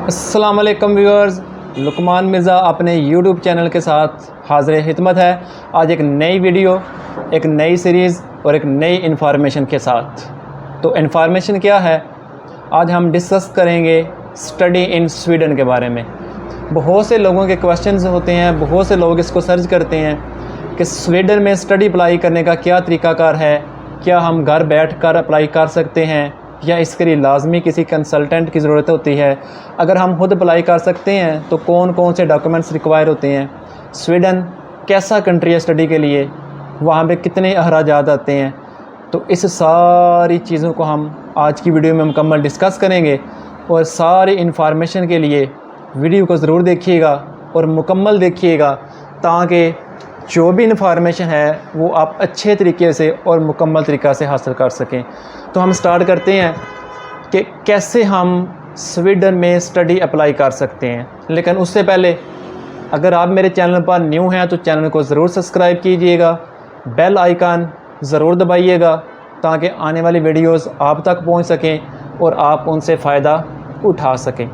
अस्सलाम वालेकुम व्यूअर्स, लुकमान मिर्ज़ा अपने यूट्यूब चैनल के साथ हाज़िर खिदमत है। आज एक नई वीडियो, एक नई सीरीज़ और एक नई इन्फॉर्मेशन के साथ। तो इन्फॉर्मेशन क्या है, आज हम डिस्कस करेंगे स्टडी इन स्वीडन के बारे में। बहुत से लोगों के क्वेश्चंस होते हैं, बहुत से लोग इसको सर्च करते हैं कि स्वीडन में स्टडी अप्लाई करने का क्या तरीक़ाकार है, क्या हम घर बैठ कर अप्लाई कर सकते हैं या इसके लिए लाजमी किसी कंसल्टेंट की ज़रूरत होती है। अगर हम खुद अप्लाई कर सकते हैं तो कौन कौन से डॉक्यूमेंट्स रिक्वायर होते हैं, स्वीडन कैसा कंट्री है स्टडी के लिए, वहाँ पे कितने अखराजात आते हैं। तो इस सारी चीज़ों को हम आज की वीडियो में मुकम्मल डिस्कस करेंगे और सारी इन्फॉर्मेशन के लिए वीडियो को ज़रूर देखिएगा और मुकम्मल देखिएगा ताकि जो भी इन्फॉर्मेशन है वो आप अच्छे तरीके से और मुकम्मल तरीक़ा से हासिल कर सकें। तो हम स्टार्ट करते हैं कि कैसे हम स्वीडन में स्टडी अप्लाई कर सकते हैं। लेकिन उससे पहले अगर आप मेरे चैनल पर न्यू हैं तो चैनल को ज़रूर सब्सक्राइब कीजिएगा, बेल आइकन ज़रूर दबाइएगा ताकि आने वाली वीडियोस आप तक पहुंच सकें और आप उनसे फ़ायदा उठा सकें।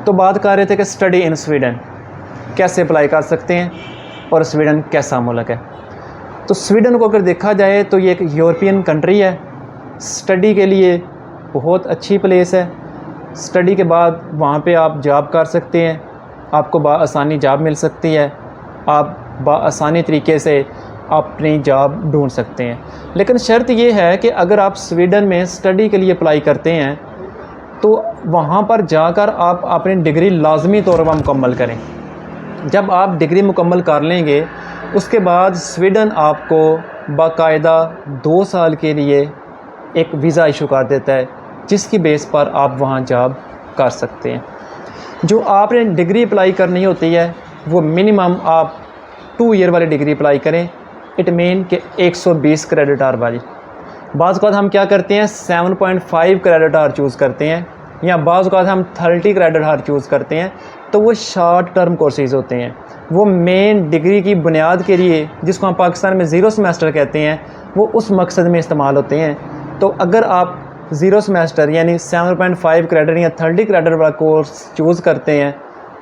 तो बात कर रहे थे कि स्टडी इन स्वीडन कैसे अप्लाई कर सकते हैं और स्वीडन कैसा मुल्क है। तो स्वीडन को अगर देखा जाए तो ये एक यूरोपियन कंट्री है, स्टडी के लिए बहुत अच्छी प्लेस है। स्टडी के बाद वहाँ पे आप जॉब कर सकते हैं, आपको बआसानी जॉब मिल सकती है, आप बआसानी तरीके से अपनी जॉब ढूंढ सकते हैं। लेकिन शर्त ये है कि अगर आप स्वीडन में स्टडी के लिए अप्लाई करते हैं तो वहाँ पर जाकर आप अपनी डिग्री लाजमी तौर पर मुकम्मल करें। जब आप डिग्री मुकम्मल कर लेंगे उसके बाद स्वीडन आपको बाकायदा 2 साल के लिए एक वीज़ा इशू कर देता है जिसकी बेस पर आप वहाँ जॉब कर सकते हैं। जो आपने डिग्री अप्लाई करनी होती है वो मिनिमम आप 2 ईयर वाली डिग्री अप्लाई करें। इट मीन कि 120 क्रेडिट आवर वाली। बाज़ औक़ात हम क्या करते हैं 7.5 क्रेडिट आवर चूज़ करते हैं या बाज़ औक़ात हम 30 क्रेडिट आवर चूज़ करते हैं। तो वो शॉर्ट टर्म कोर्सेज़ होते हैं, वो मेन डिग्री की बुनियाद के लिए जिसको हम पाकिस्तान में ज़ीरो सेमेस्टर कहते हैं वो उस मकसद में इस्तेमाल होते हैं। तो अगर आप ज़ीरो सेमेस्टर यानी 7.5 क्रेडिट या 30 क्रेडिट वाला कोर्स चूज़ करते हैं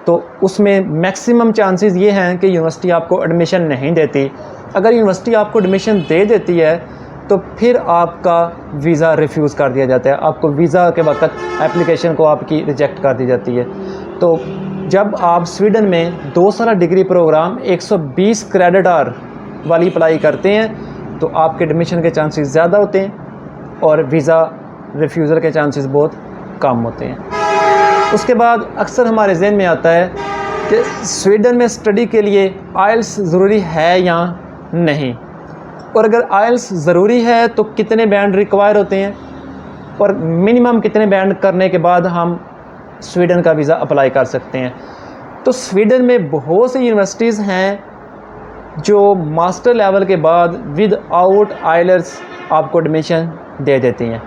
तो उसमें मैक्सिमम चांसेस ये हैं कि यूनिवर्सिटी आपको एडमिशन नहीं देती। अगर यूनिवर्सिटी आपको एडमिशन दे देती है तो फिर आपका वीज़ा रिफ्यूज़ कर दिया जाता है, आपको वीज़ा के वक्त एप्लीकेशन को आपकी रिजेक्ट कर दी जाती है। तो जब आप स्वीडन में 2 साल डिग्री प्रोग्राम 120 क्रेडिट आवर वाली अप्लाई करते हैं तो आपके एडमिशन के चांसेस ज़्यादा होते हैं और वीज़ा रिफ्यूज़ल के चांसेस बहुत कम होते हैं। उसके बाद अक्सर हमारे जहन में आता है कि स्वीडन में स्टडी के लिए आइल्स ज़रूरी है या नहीं, और अगर आइल्स ज़रूरी है तो कितने बैंड रिक्वायर होते हैं और मिनिमम कितने बैंड करने के बाद हम स्वीडन का वीज़ा अप्लाई कर सकते हैं। तो स्वीडन में बहुत सी यूनिवर्सिटीज़ हैं जो मास्टर लेवल के बाद विद आउट आइल्स आपको एडमिशन दे देती हैं,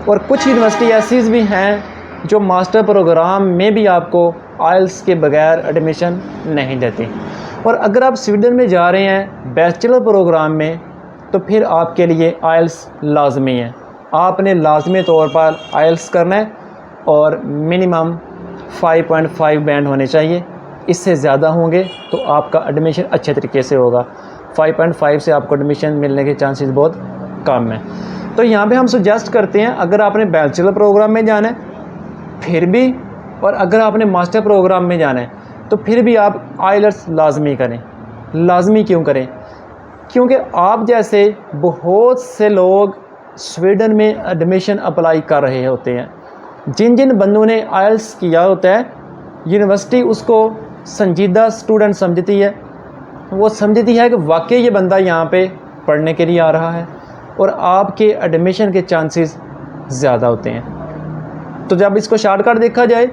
और कुछ यूनिवर्सिटी ऐसी भी हैं जो मास्टर प्रोग्राम में भी आपको आइल्स के बगैर एडमिशन नहीं देती। और अगर आप स्वीडन में जा रहे हैं बैचलर प्रोग्राम में तो फिर आपके लिए आइल्स लाजमी है, आपने लाजमी तौर पर आइल्स करना है और मिनिमम 5.5 बैंड होने चाहिए। इससे ज़्यादा होंगे तो आपका एडमिशन अच्छे तरीके से होगा। 5.5 से आपको एडमिशन मिलने के चांसेस बहुत कम हैं। तो यहाँ पे हम सजेस्ट करते हैं अगर आपने बैचलर प्रोग्राम में जाना है फिर भी, और अगर आपने मास्टर प्रोग्राम में जाना है तो फिर भी आप आइल्स लाजमी करें। लाजमी क्यों करें? क्योंकि आप जैसे बहुत से लोग स्वीडन में एडमिशन अप्लाई कर रहे होते हैं, जिन जिन बंदों ने आइल्स किया होता है यूनिवर्सिटी उसको संजीदा स्टूडेंट समझती है। वो समझती है कि वाकई ये बंदा यहाँ पे पढ़ने के लिए आ रहा है और आपके एडमिशन के चांसेस ज़्यादा होते हैं। तो जब इसको शॉर्टकट देखा जाए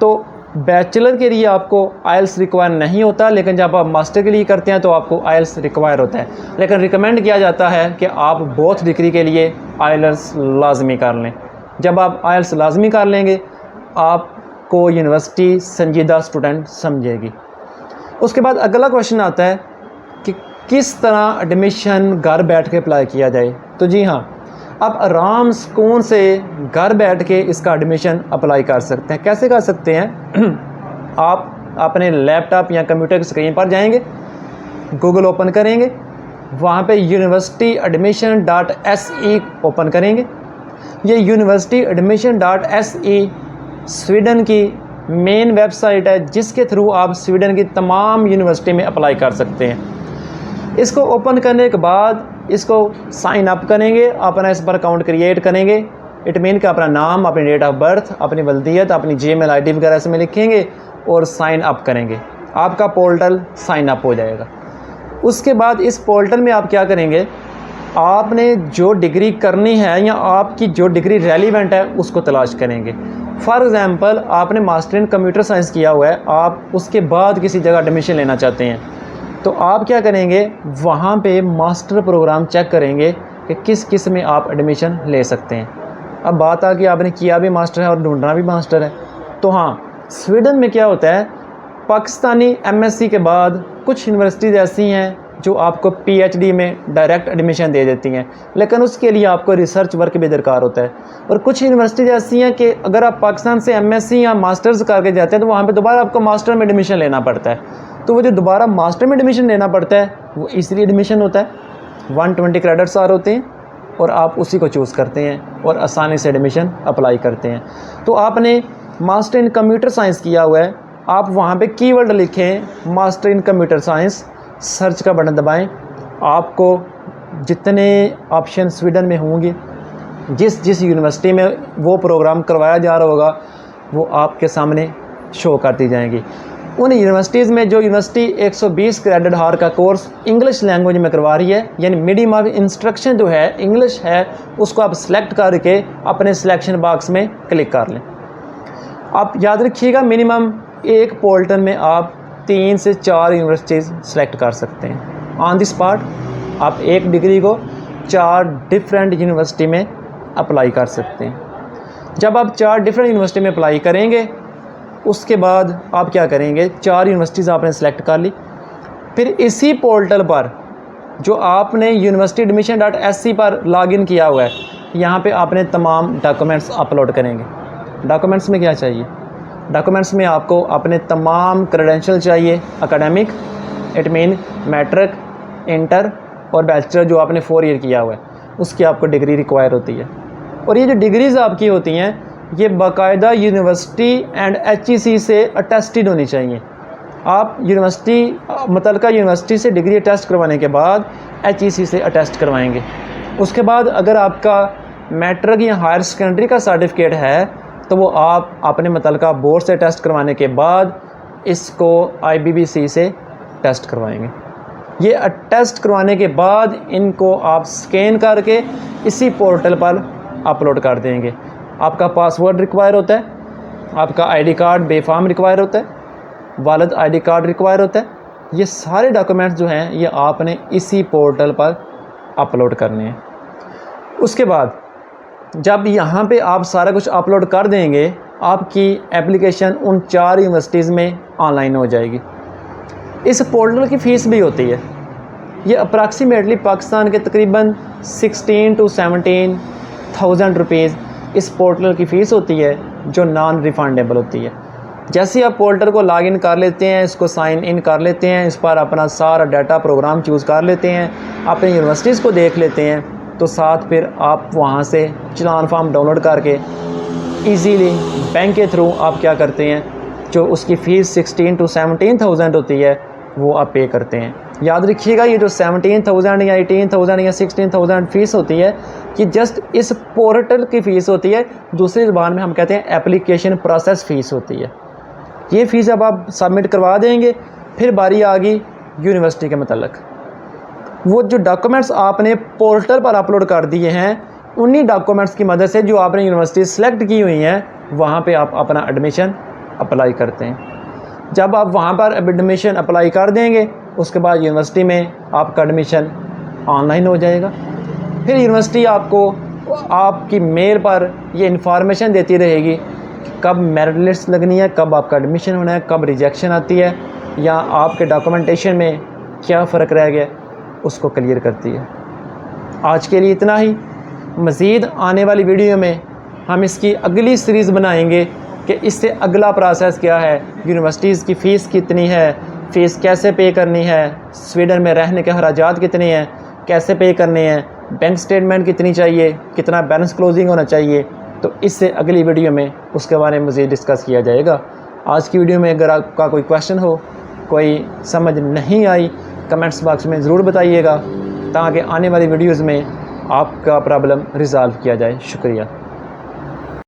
तो बैचलर के लिए आपको आइल्स रिक्वायर नहीं होता, लेकिन जब आप मास्टर के लिए करते हैं तो आपको आइल्स रिक्वायर होता है। लेकिन रिकमेंड किया जाता है कि आप बोथ डिग्री के लिए आइल्स लाजमी कर लें। जब आप आइल्स लाजमी कर लेंगे आपको यूनिवर्सिटी संजीदा स्टूडेंट समझेगी। उसके बाद अगला क्वेश्चन आता है कि किस तरह एडमिशन घर बैठ के अप्लाई किया जाए। तो जी हाँ, आप आराम सुकून से घर बैठ के इसका एडमिशन अप्लाई कर सकते हैं। कैसे कर सकते हैं? आप अपने लैपटॉप या कंप्यूटर की स्क्रीन पर जाएंगे, गूगल ओपन करेंगे, वहाँ पे universityadmission.se ओपन करेंगे। ये universityadmission.se स्वीडन की मेन वेबसाइट है जिसके थ्रू आप स्वीडन की तमाम यूनिवर्सिटी में अप्लाई कर सकते हैं। इसको ओपन करने के बाद इसको साइन अप करेंगे, अपना इस पर अकाउंट क्रिएट करेंगे। इट मीन कि अपना नाम, अपनी डेट ऑफ बर्थ, अपनी वल्दियत, अपनी जीमेल आईडी वगैरह इसमें लिखेंगे और साइन अप करेंगे। आपका पोर्टल साइन अप हो जाएगा। उसके बाद इस पोर्टल में आप क्या करेंगे, आपने जो डिग्री करनी है या आपकी जो डिग्री रेलिवेंट है उसको तलाश करेंगे। फॉर एग्ज़ाम्पल आपने मास्टर इन कंप्यूटर साइंस किया हुआ है, आप उसके बाद किसी जगह एडमिशन लेना चाहते हैं, तो आप क्या करेंगे, वहाँ पे मास्टर प्रोग्राम चेक करेंगे कि किस किस में आप एडमिशन ले सकते हैं। अब बात आ कि आपने किया भी मास्टर है और ढूंढना भी मास्टर है, तो हाँ, स्वीडन में क्या होता है, पाकिस्तानी एमएससी के बाद कुछ यूनिवर्सिटीज़ ऐसी हैं जो आपको पीएचडी में डायरेक्ट एडमिशन दे देती हैं, लेकिन उसके लिए आपको रिसर्च वर्क भी दरकार होता है। और कुछ यूनिवर्सिटीज़ ऐसी हैं कि अगर आप पाकिस्तान से एमएससी या मास्टर्स करके जाते हैं तो वहाँ पे दोबारा आपको मास्टर में एडमिशन लेना पड़ता है। तो वो जो दोबारा मास्टर में एडमिशन लेना पड़ता है वो इसलिए एडमिशन होता है, 120 क्रेडिट्स आर होते हैं और आप उसी को चूज़ करते हैं और आसानी से एडमिशन अप्लाई करते हैं। तो आपने मास्टर इन कंप्यूटर साइंस किया हुआ है, आप वहाँ पे कीवर्ड लिखें master in computer science, search का बटन दबाएं, आपको जितने ऑप्शन स्वीडन में होंगे, जिस जिस यूनिवर्सिटी में वो प्रोग्राम करवाया जा रहा होगा वो आपके सामने शो करती जाएंगी। उन यूनिवर्सिटीज़ में जो यूनिवर्सिटी 120 क्रेडिट हार का कोर्स इंग्लिश लैंग्वेज में करवा रही है, यानी मीडियम ऑफ इंस्ट्रक्शन जो है इंग्लिश है, उसको आप सेलेक्ट करके अपने सिलेक्शन बॉक्स में क्लिक कर लें। आप याद रखिएगा, मिनिमम एक पोर्टल में आप 3 से 4 यूनिवर्सिटीज़ सेलेक्ट कर सकते हैं। ऑन द स्पॉट आप एक डिग्री को 4 डिफरेंट यूनिवर्सिटी में अप्लाई कर सकते हैं। जब आप 4 डिफरेंट यूनिवर्सिटी में अप्लाई करेंगे, उसके बाद आप क्या करेंगे, 4 यूनिवर्सिटीज़ आपने सेलेक्ट कर ली, फिर इसी पोर्टल पर जो आपने universityadmission.se पर लॉगिन किया हुआ है, यहाँ पे आपने तमाम डॉक्यूमेंट्स अपलोड करेंगे। डॉक्यूमेंट्स में क्या चाहिए, डॉक्यूमेंट्स में आपको अपने तमाम क्रेडेंशियल चाहिए, academic, it mean matric, inter और बैचलर जो आपने 4 ईयर किया हुआ है, उसकी आपको डिग्री रिक्वायर होती है। और ये जो डिग्रीज़ आपकी होती हैं ये बाकायदा यूनिवर्सिटी एंड HEC से अटेस्टेड होनी चाहिए। आप यूनिवर्सिटी मुतलका यूनिवर्सिटी से डिग्री अटेस्ट करवाने के बाद HEC से अटेस्ट करवाएंगे। उसके बाद अगर आपका मैट्रिक या हायर सेकेंडरी का सर्टिफिकेट है तो वो आप अपने मुतलका बोर्ड से टेस्ट करवाने के बाद इसको IBBC से टेस्ट करवाएंगे। ये टेस्ट करवाने के बाद इनको आप स्कैन करके इसी पोर्टल पर अपलोड कर देंगे। आपका पासवर्ड रिक्वायर होता है, आपका ID कार्ड बेफाम रिक्वायर होता है, वालिद ID कार्ड रिक्वायर होता है। ये सारे डॉक्यूमेंट्स जो हैं ये आपने इसी पोर्टल पर अपलोड करने हैं। उसके बाद जब यहाँ पे आप सारा कुछ अपलोड कर देंगे, आपकी एप्लीकेशन उन 4 यूनिवर्सिटीज़ में ऑनलाइन हो जाएगी। इस पोर्टल की फ़ीस भी होती है, ये अप्रॉक्सीमेटली पाकिस्तान के तकरीबन 16 to 17,000 रुपीज़ इस पोर्टल की फ़ीस होती है जो नॉन रिफंडेबल होती है। जैसे ही आप पोर्टल को लॉगिन कर लेते हैं, इसको साइन इन कर लेते हैं, इस पर अपना सारा डाटा प्रोग्राम चूज़ कर लेते हैं, अपनी यूनिवर्सिटीज़ को देख लेते हैं, तो साथ फिर आप वहाँ से चलान फॉर्म डाउनलोड करके इजीली बैंक के थ्रू आप क्या करते हैं, जो उसकी फ़ीस 16 to 17,000 होती है वो आप पे करते हैं। याद रखिएगा, ये जो 17,000 या 18,000 या 16,000 फ़ीस होती है कि जस्ट इस पोर्टल की फ़ीस होती है। दूसरी ज़बान में हम कहते हैं एप्लीकेशन प्रोसेस फ़ीस होती है। ये फ़ीस अब आप सबमिट करवा देंगे, फिर बारी आ गई यूनिवर्सिटी के मतलब वो जो डॉक्यूमेंट्स आपने पोर्टल पर अपलोड कर दिए हैं, उन्हीं डॉक्यूमेंट्स की मदद से जो आपने यूनिवर्सिटी सेलेक्ट की हुई हैं वहाँ पे आप अपना एडमिशन अप्लाई करते हैं। जब आप वहाँ पर एडमिशन अप्लाई कर देंगे, उसके बाद यूनिवर्सिटी में आपका एडमिशन ऑनलाइन हो जाएगा। फिर यूनिवर्सिटी आपको आपकी मेल पर ये इन्फॉर्मेशन देती रहेगी कि कब मेरिट लिस्ट लगनी है, कब आपका एडमिशन होना है, कब रिजेक्शन आती है, या आपके डॉक्यूमेंटेशन में क्या फ़र्क रह गया उसको क्लियर करती है। आज के लिए इतना ही। मज़ीद आने वाली वीडियो में हम इसकी अगली सीरीज़ बनाएंगे कि इससे अगला प्रोसेस क्या है, यूनिवर्सिटीज़ की फ़ीस कितनी है, फ़ीस कैसे पे करनी है, स्वीडन में रहने के खर्चात कितने हैं, कैसे पे करने हैं, बैंक स्टेटमेंट कितनी चाहिए, कितना बैलेंस क्लोजिंग होना चाहिए। तो इससे अगली वीडियो में उसके बारे में मज़ीद डिस्कस किया जाएगा। आज की वीडियो में अगर आपका कोई क्वेश्चन हो, कोई समझ नहीं आई, कमेंट्स बॉक्स में ज़रूर बताइएगा ताकि आने वाली वीडियोज़ में आपका प्रॉब्लम रिज़ॉल्व किया जाए। शुक्रिया।